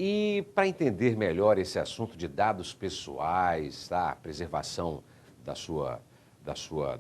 E para entender melhor esse assunto de dados pessoais, tá? A preservação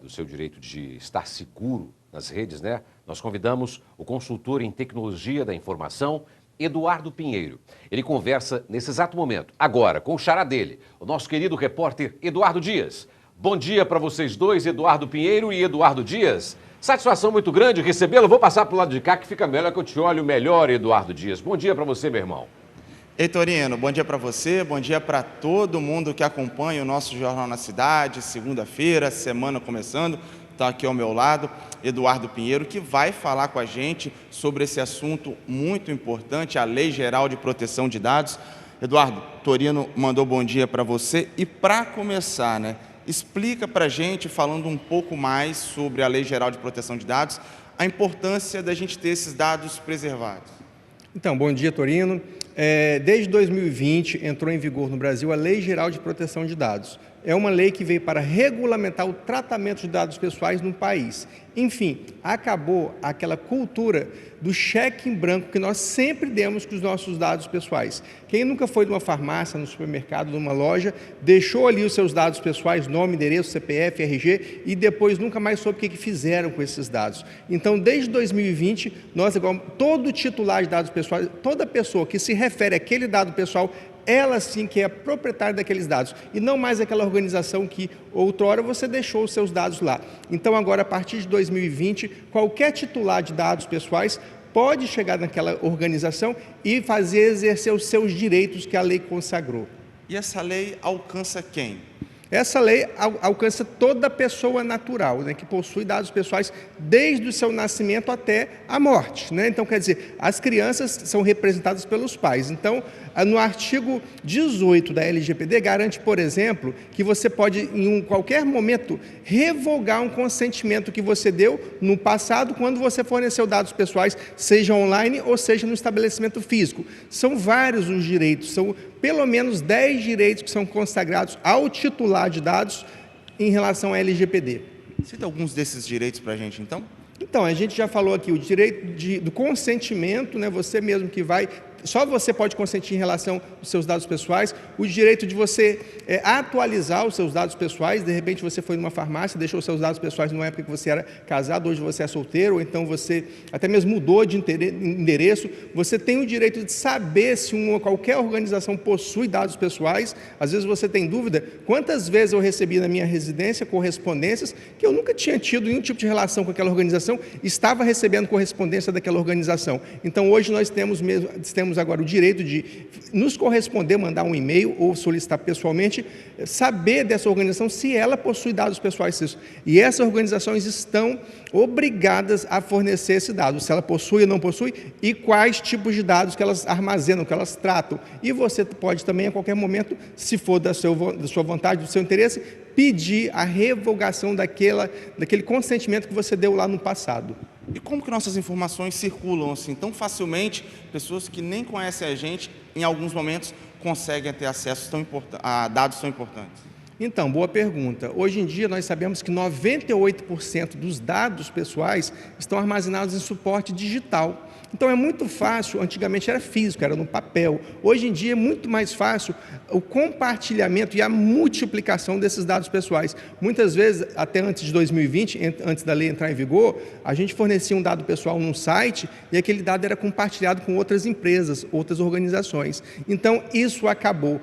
do seu direito de estar seguro nas redes, né? Nós convidamos o consultor em tecnologia da informação, Eduardo Pinheiro. Ele conversa nesse exato momento, agora, com o xará dele, o nosso querido repórter Eduardo Dias. Bom dia para vocês dois, Eduardo Pinheiro e Eduardo Dias. Satisfação muito grande recebê-lo. Vou passar para o lado de cá que fica melhor, que eu te olho melhor, Eduardo Dias. Bom dia para você, meu irmão. Ei, Torino, bom dia para você, bom dia para todo mundo que acompanha o nosso Jornal na Cidade, segunda-feira, semana começando, está aqui ao meu lado, Eduardo Pinheiro, que vai falar com a gente sobre esse assunto muito importante, a Lei Geral de Proteção de Dados. Eduardo, Torino mandou bom dia para você e para começar, né, explica para a gente, falando um pouco mais sobre a Lei Geral de Proteção de Dados, a importância da gente ter esses dados preservados. Então, bom dia, Torino. Desde 2020 entrou em vigor no Brasil a Lei Geral de Proteção de Dados. É uma lei que veio para regulamentar o tratamento de dados pessoais no país. Enfim, acabou aquela cultura do cheque em branco que nós sempre demos com os nossos dados pessoais. Quem nunca foi numa farmácia, no supermercado, numa loja, deixou ali os seus dados pessoais, nome, endereço, CPF, RG, e depois nunca mais soube o que fizeram com esses dados. Então, desde 2020, nós, igual todo titular de dados pessoais, toda pessoa que se refere àquele dado pessoal, ela sim que é a proprietária daqueles dados, e não mais aquela organização que outrora você deixou os seus dados lá. Então agora, a partir de 2020, qualquer titular de dados pessoais pode chegar naquela organização e exercer os seus direitos que a lei consagrou. E essa lei alcança quem? Essa lei alcança toda pessoa natural, né, que possui dados pessoais desde o seu nascimento até a morte, né? Então, quer dizer, as crianças são representadas pelos pais. Então, no artigo 18 da LGPD, garante, por exemplo, que você pode, em qualquer momento, revogar um consentimento que você deu no passado, quando você forneceu dados pessoais, seja online ou seja no estabelecimento físico. São vários os direitos, são pelo menos 10 direitos que são consagrados ao titular de dados em relação à LGPD. Cita alguns desses direitos para a gente, então? Então, a gente já falou aqui, o direito do consentimento, né, você mesmo que vai, só você pode consentir em relação aos seus dados pessoais, o direito de você atualizar os seus dados pessoais, de repente você foi numa farmácia, deixou os seus dados pessoais numa época que você era casado, hoje você é solteiro, ou então você até mesmo mudou de endereço, você tem o direito de saber se qualquer organização possui dados pessoais. Às vezes você tem dúvida, quantas vezes eu recebi na minha residência correspondências que eu nunca tinha tido nenhum tipo de relação com aquela organização, estava recebendo correspondência daquela organização. Então hoje nós temos agora o direito de nos corresponder, mandar um e-mail ou solicitar pessoalmente, saber dessa organização se ela possui dados pessoais. E essas organizações estão obrigadas a fornecer esse dado, se ela possui ou não possui, e quais tipos de dados que elas armazenam, que elas tratam. E você pode também, a qualquer momento, se for da sua vontade, do seu interesse, pedir a revogação daquele consentimento que você deu lá no passado. E como que nossas informações circulam assim tão facilmente? Pessoas que nem conhecem a gente, em alguns momentos, conseguem ter acesso a dados tão importantes. Então, boa pergunta. Hoje em dia, nós sabemos que 98% dos dados pessoais estão armazenados em suporte digital. Então, é muito fácil, antigamente era físico, era no papel. Hoje em dia, é muito mais fácil o compartilhamento e a multiplicação desses dados pessoais. Muitas vezes, até antes de 2020, antes da lei entrar em vigor, a gente fornecia um dado pessoal num site e aquele dado era compartilhado com outras empresas, outras organizações. Então, isso acabou.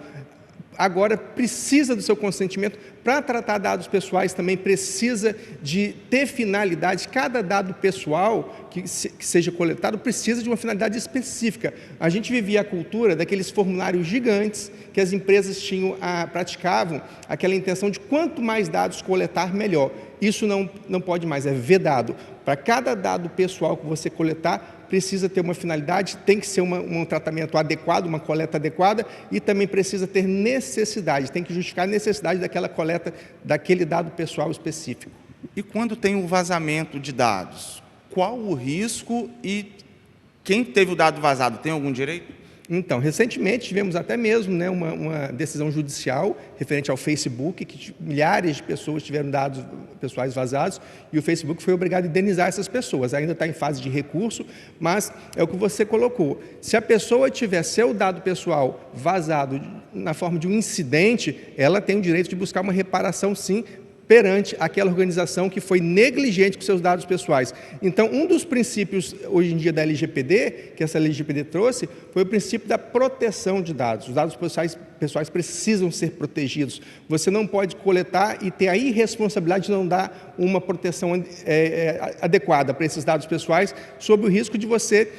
Agora precisa do seu consentimento. Para tratar dados pessoais também precisa de ter finalidade. Cada dado pessoal que seja coletado precisa de uma finalidade específica. A gente vivia a cultura daqueles formulários gigantes que as empresas praticavam aquela intenção de quanto mais dados coletar, melhor. Isso não pode mais, é vedado. Para cada dado pessoal que você coletar, precisa ter uma finalidade, tem que ser um tratamento adequado, uma coleta adequada, e também precisa ter necessidade, tem que justificar a necessidade daquela coleta, daquele dado pessoal específico. E quando tem um vazamento de dados, qual o risco e quem teve o dado vazado tem algum direito? Então, recentemente tivemos até mesmo, né, uma decisão judicial referente ao Facebook, que milhares de pessoas tiveram dados pessoais vazados e o Facebook foi obrigado a indenizar essas pessoas. Ainda está em fase de recurso, mas é o que você colocou. Se a pessoa tiver seu dado pessoal vazado na forma de um incidente, ela tem o direito de buscar uma reparação, sim, perante aquela organização que foi negligente com seus dados pessoais. Então, um dos princípios, hoje em dia, da LGPD, que essa LGPD trouxe, foi o princípio da proteção de dados. Os dados pessoais precisam ser protegidos. Você não pode coletar e ter a irresponsabilidade de não dar uma proteção adequada para esses dados pessoais, sob o risco de você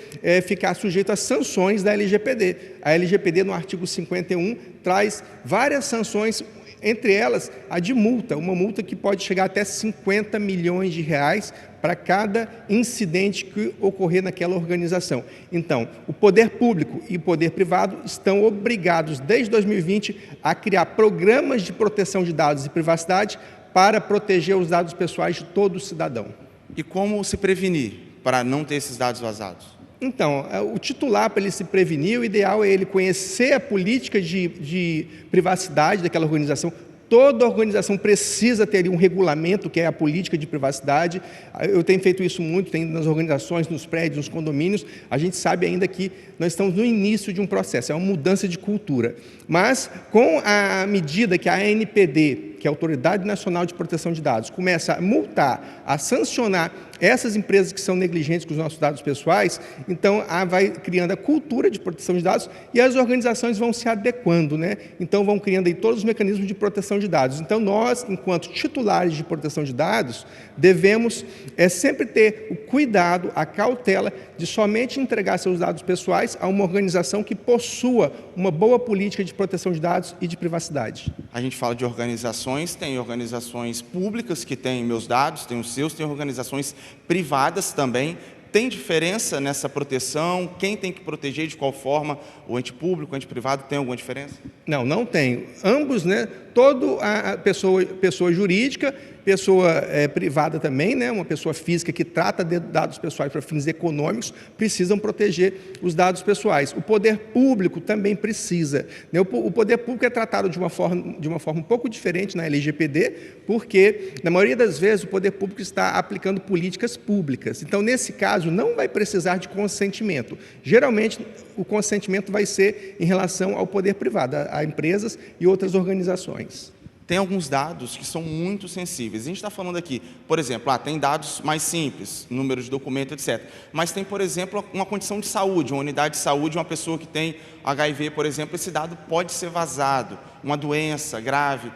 ficar sujeito às sanções da LGPD. A LGPD, no artigo 51, traz várias sanções, entre elas a de multa, uma multa que pode chegar até 50 milhões de reais para cada incidente que ocorrer naquela organização. Então, o poder público e o poder privado estão obrigados, desde 2020, a criar programas de proteção de dados e privacidade para proteger os dados pessoais de todo cidadão. E como se prevenir para não ter esses dados vazados? Então, o titular, para ele se prevenir, o ideal é ele conhecer a política de privacidade daquela organização. Toda organização precisa ter um regulamento, que é a política de privacidade. Eu tenho feito isso muito, tem nas organizações, nos prédios, nos condomínios. A gente sabe ainda que nós estamos no início de um processo, é uma mudança de cultura. Mas, com a medida que a ANPD, que é a Autoridade Nacional de Proteção de Dados, começa a multar, a sancionar essas empresas que são negligentes com os nossos dados pessoais, então vai criando a cultura de proteção de dados e as organizações vão se adequando, né? Então vão criando aí todos os mecanismos de proteção de dados. Então nós, enquanto titulares de proteção de dados, devemos sempre ter o cuidado, a cautela de somente entregar seus dados pessoais a uma organização que possua uma boa política de proteção de dados e de privacidade. A gente fala de organizações, tem organizações públicas que têm meus dados, tem os seus, tem organizações privadas também. Tem diferença nessa proteção? Quem tem que proteger, de qual forma? O ente público, o ente privado, tem alguma diferença? Não, não tem. Ambos, né? Toda a pessoa jurídica, pessoa privada também, né? Uma pessoa física que trata de dados pessoais para fins econômicos, precisam proteger os dados pessoais. O poder público também precisa, né? O poder público é tratado de uma forma um pouco diferente na LGPD, porque, na maioria das vezes, o poder público está aplicando políticas públicas. Então, nesse caso, não vai precisar de consentimento. Geralmente, o consentimento vai ser em relação ao poder privado, a empresas e outras organizações. Tem alguns dados que são muito sensíveis. A gente está falando aqui, por exemplo, tem dados mais simples, número de documento, etc. Mas tem, por exemplo, uma condição de saúde, uma unidade de saúde, uma pessoa que tem HIV, por exemplo, esse dado pode ser vazado, uma doença grave.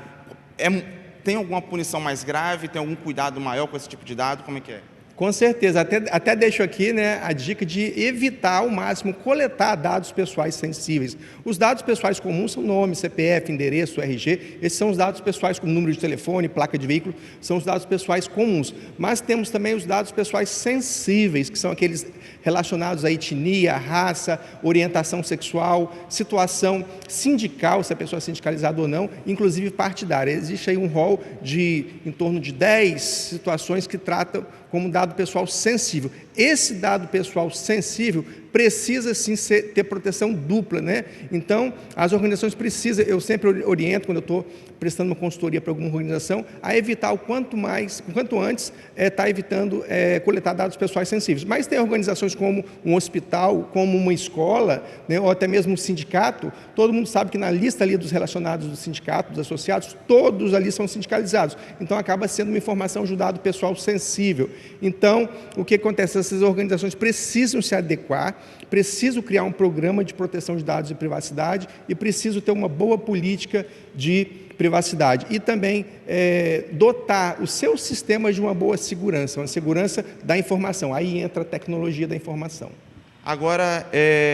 Tem alguma punição mais grave? Tem algum cuidado maior com esse tipo de dado? Como é que é? Com certeza, até deixo aqui, né, a dica de evitar ao máximo coletar dados pessoais sensíveis. Os dados pessoais comuns são nome, CPF, endereço, RG, esses são os dados pessoais como número de telefone, placa de veículo, são os dados pessoais comuns. Mas temos também os dados pessoais sensíveis, que são aqueles relacionados à etnia, raça, orientação sexual, situação sindical, se a pessoa é sindicalizada ou não, inclusive partidária. Existe aí um rol de em torno de 10 situações que tratam como dado pessoal sensível. Esse dado pessoal sensível precisa sim ter proteção dupla, né? Então, as organizações precisam, eu sempre oriento, quando eu estou prestando uma consultoria para alguma organização, a evitar o quanto antes, estar evitando coletar dados pessoais sensíveis. Mas tem organizações como um hospital, como uma escola, né, ou até mesmo um sindicato, todo mundo sabe que na lista ali dos relacionados do sindicato, dos associados, todos ali são sindicalizados. Então, acaba sendo uma informação de um dado pessoal sensível. Então, o que acontece? Essas organizações precisam se adequar, precisam criar um programa de proteção de dados e privacidade e precisam ter uma boa política de privacidade e também dotar os seus sistemas de uma boa segurança, uma segurança da informação. Aí entra a tecnologia da informação. Agora,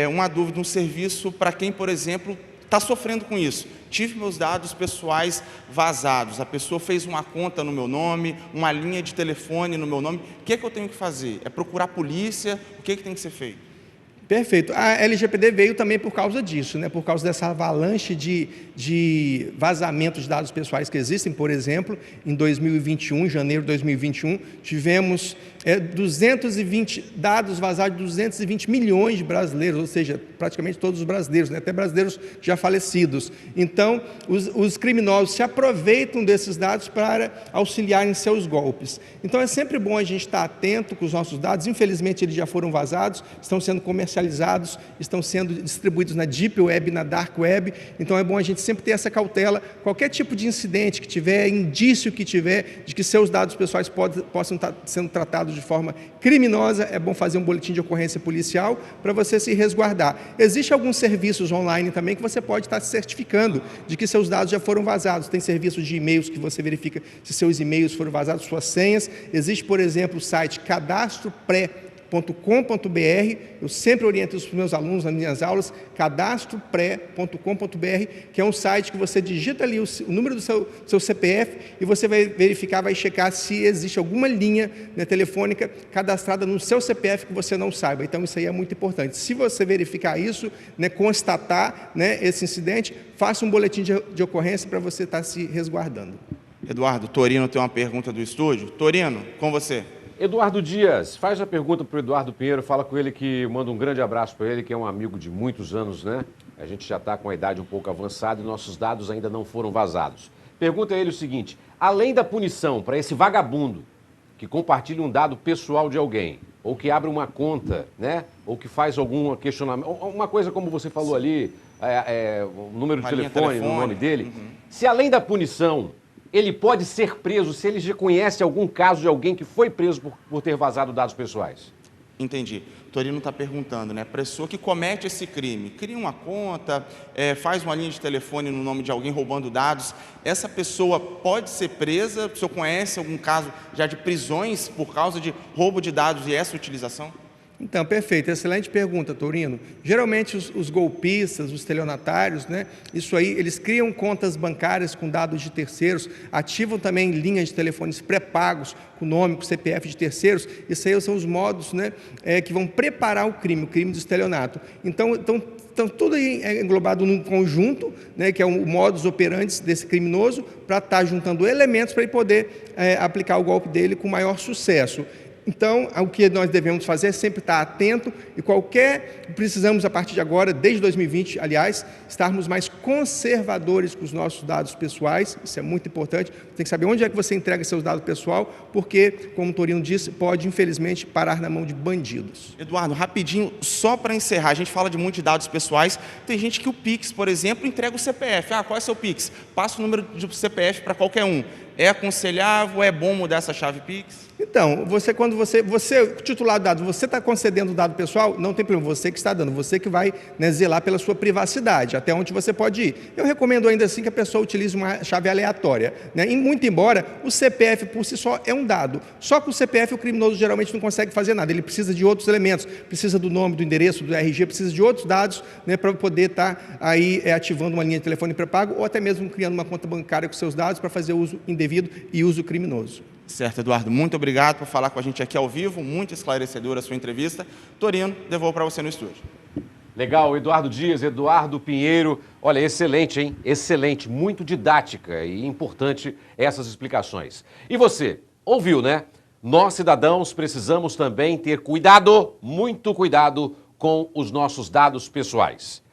uma dúvida, um serviço para quem, por exemplo, está sofrendo com isso. Tive meus dados pessoais vazados, a pessoa fez uma conta no meu nome, uma linha de telefone no meu nome. O que é que eu tenho que fazer? É procurar a polícia? O que é que tem que ser feito? Perfeito. A LGPD veio também por causa disso, né? Por causa dessa avalanche de vazamentos de dados pessoais que existem. Por exemplo, em 2021, janeiro de 2021, tivemos 220 dados vazados de 220 milhões de brasileiros, ou seja, praticamente todos os brasileiros, né? Até brasileiros já falecidos. Então, os criminosos se aproveitam desses dados para auxiliar em seus golpes. Então, é sempre bom a gente estar atento com os nossos dados. Infelizmente, eles já foram vazados, estão sendo comercializados, estão sendo distribuídos na Deep Web, na Dark Web. Então, é bom a gente sempre ter essa cautela. Qualquer tipo de incidente que tiver, indício que tiver de que seus dados pessoais possam estar sendo tratados de forma criminosa, é bom fazer um boletim de ocorrência policial para você se resguardar. Existem alguns serviços online também que você pode estar se certificando de que seus dados já foram vazados. Tem serviços de e-mails que você verifica se seus e-mails foram vazados, suas senhas. Existe, por exemplo, o site cadastropré.com.br, eu sempre oriento os meus alunos nas minhas aulas, cadastropré.com.br, que é um site que você digita ali o número do seu CPF e você vai verificar, vai checar se existe alguma linha, né, telefônica cadastrada no seu CPF que você não saiba. Então, isso aí é muito importante. Se você verificar isso, né, constatar, né, esse incidente, faça um boletim de ocorrência para você estar se resguardando. Eduardo, Torino tem uma pergunta do estúdio. Torino, com você. Eduardo Dias, faz a pergunta para o Eduardo Pinheiro, fala com ele que manda um grande abraço para ele, que é um amigo de muitos anos, né? A gente já está com a idade um pouco avançada e nossos dados ainda não foram vazados. Pergunta a ele o seguinte: além da punição para esse vagabundo que compartilha um dado pessoal de alguém, ou que abre uma conta, né? Ou que faz algum questionamento, uma coisa como você falou ali, o número de telefone no nome dele, se além da punição ele pode ser preso se ele já conhece algum caso de alguém que foi preso por ter vazado dados pessoais? Entendi. Torino está perguntando, né? A pessoa que comete esse crime, cria uma conta, faz uma linha de telefone no nome de alguém roubando dados, essa pessoa pode ser presa? O senhor conhece algum caso já de prisões por causa de roubo de dados e essa utilização? Então, perfeito, excelente pergunta, Torino. Geralmente os golpistas, os estelionatários, né, isso aí, eles criam contas bancárias com dados de terceiros, ativam também linhas de telefones pré-pagos com nome, com CPF de terceiros. Isso aí são os modos, né, que vão preparar o crime do estelionato. Então tudo aí é englobado num conjunto, né, que é o modus operandi desse criminoso, para estar juntando elementos para ele poder aplicar o golpe dele com maior sucesso. Então, o que nós devemos fazer é sempre estar atento e precisamos a partir de agora, desde 2020, aliás, estarmos mais conservadores com os nossos dados pessoais, isso é muito importante, tem que saber onde é que você entrega seus dados pessoais, porque, como o Torino disse, pode, infelizmente, parar na mão de bandidos. Eduardo, rapidinho, só para encerrar, a gente fala de muitos dados pessoais, tem gente que o Pix, por exemplo, entrega o CPF, qual é o seu Pix? Passa o número de CPF para qualquer um. É aconselhável, é bom mudar essa chave Pix? Então, quando você titular do dado, você está concedendo o dado pessoal, não tem problema, você que está dando, você que vai, né, zelar pela sua privacidade, até onde você pode ir. Eu recomendo ainda assim que a pessoa utilize uma chave aleatória, né? Muito embora o CPF por si só é um dado, só que o CPF o criminoso geralmente não consegue fazer nada, ele precisa de outros elementos, precisa do nome, do endereço, do RG, precisa de outros dados, né, para poder estar aí ativando uma linha de telefone pré-pago ou até mesmo criando uma conta bancária com seus dados para fazer uso indevido e uso criminoso. Certo, Eduardo, muito obrigado por falar com a gente aqui ao vivo, muito esclarecedora a sua entrevista. Torino, devolvo para você no estúdio. Legal, Eduardo Dias, Eduardo Pinheiro, olha, excelente, hein? Excelente, muito didática e importante essas explicações. E você, ouviu, né? Nós, cidadãos, precisamos também ter cuidado, muito cuidado com os nossos dados pessoais.